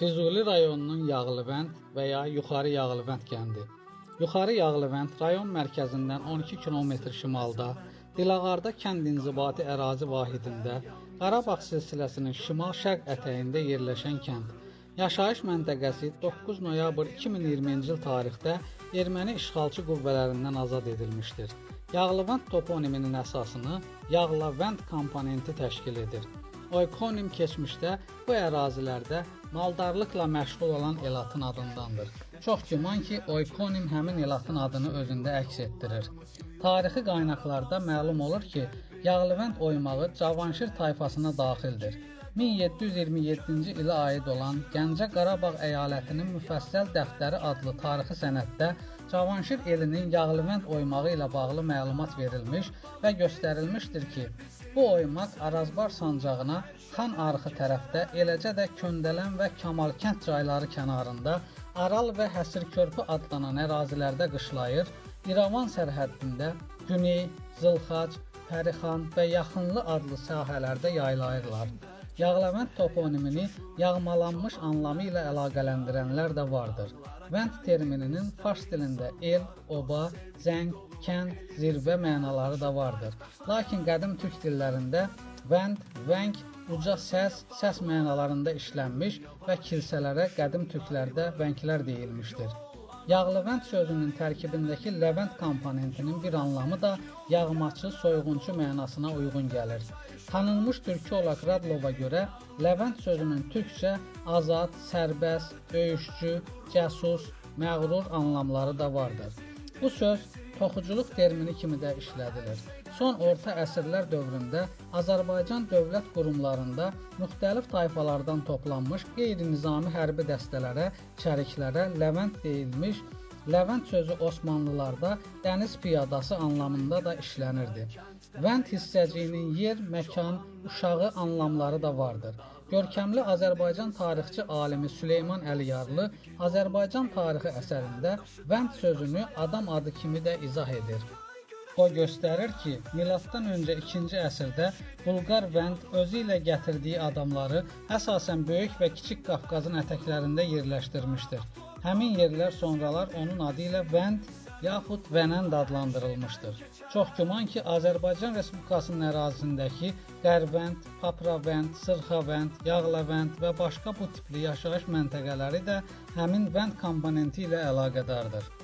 Füzuli rayonunun Yağlıbənd və ya Yuxarı Yağlıbənd kəndi. Yuxarı Yağlıbənd rayon mərkəzindən 12 km şimalda, Dilağarda kənd inzibati ərazi vahidində, Qarabağ silsiləsinin şimal-şərq ətəyində yerləşən kənd. Yaşayış məntəqəsi 9 noyabr 2020-ci il tarixdə erməni işğalçı qüvvələrindən azad edilmişdir. Yağlıbənd toponiminin əsasını Yağlavənd komponenti təşkil edir. Oykonim keçmişdə bu ərazilərdə maldarlıqla məşğul olan elatın adındandır. Çox güman ki, oykonim həmin elatın adını özündə əks etdirir. Tarixi qaynaqlarda məlum olur ki, Yağlıbənd oymağı Cavanşir tayfasına daxildir. 1727-ci ilə aid olan Gəncə Qarabağ əyalətinin müfəssəl dəftəri adlı tarixi sənəddə Cavanşir elinin Yağlıbənd oymağı ilə bağlı məlumat verilmiş və göstərilmişdir ki, bu oymaq Arazbar sancağına Xan Arxı tərəfdə, eləcə də Köndələn və Kamalkənd çayları kənarında Aral və Həsirkörpü adlanan ərazilərdə qışlayır, İrəvan sərhəddində Güney, Zılxac, Pərixan və Yaxınlı adlı sahələrdə yaylayırlar. Yağlıbənd toponimini yağmalanmış anlamı ilə əlaqələndirənlər də vardır. Vənd termininin fars dilində el, oba, zəng, kənd, zirvə mənaları da vardır. Lakin qədim türk dillərində vənd, vəng, uca səs mənalarında işlənmiş və kilsələrə qədim türklərdə vənglər deyilmişdir. Yağlıbənd sözünün tərkibindəki Ləvənd komponentinin bir anlamı da yağmaçı, soyğunçu mənasına uyğun gəlir. Tanınmış türkü Olaq Radlova görə Ləvənd sözünün türkcə azad, sərbəst, döyüşçü, cəsus, məğrur anlamları da vardır. Bu söz toxuculuq termini kimi də işlədilir. Son orta əsrlər dövründə Azərbaycan dövlət qurumlarında müxtəlif tayfalardan toplanmış qeyri-nizami hərbi dəstələrə, çəriklərə Ləvənd deyilmiş. Ləvənd sözü Osmanlılarda dəniz piyadası anlamında da işlənirdi. Vənd hissəciyinin yer, məkan, uşağı anlamları da vardır. Görkəmli Azərbaycan tarixçi alimi Süleyman Əliyarlı Azərbaycan tarixi əsərində vənd sözünü adam adı kimi də izah edir. O göstərir ki, miladdan öncə 2-ci əsrdə Bulqar vənd özü ilə gətirdiyi adamları əsasən Böyük və Kiçik Qafqazın ətəklərində yerləşdirmişdir. Həmin yerlər sonralar onun adı ilə Vənd yaxud Vənənd adlandırılmışdır. Çox güman ki, Azərbaycan Respublikasının ərazisindəki Qərvənd, Papravənd, Sırxavənd, Yağlıbənd və başqa bu tipli yaşayış məntəqələri də həmin vənd komponenti ilə əlaqədardır.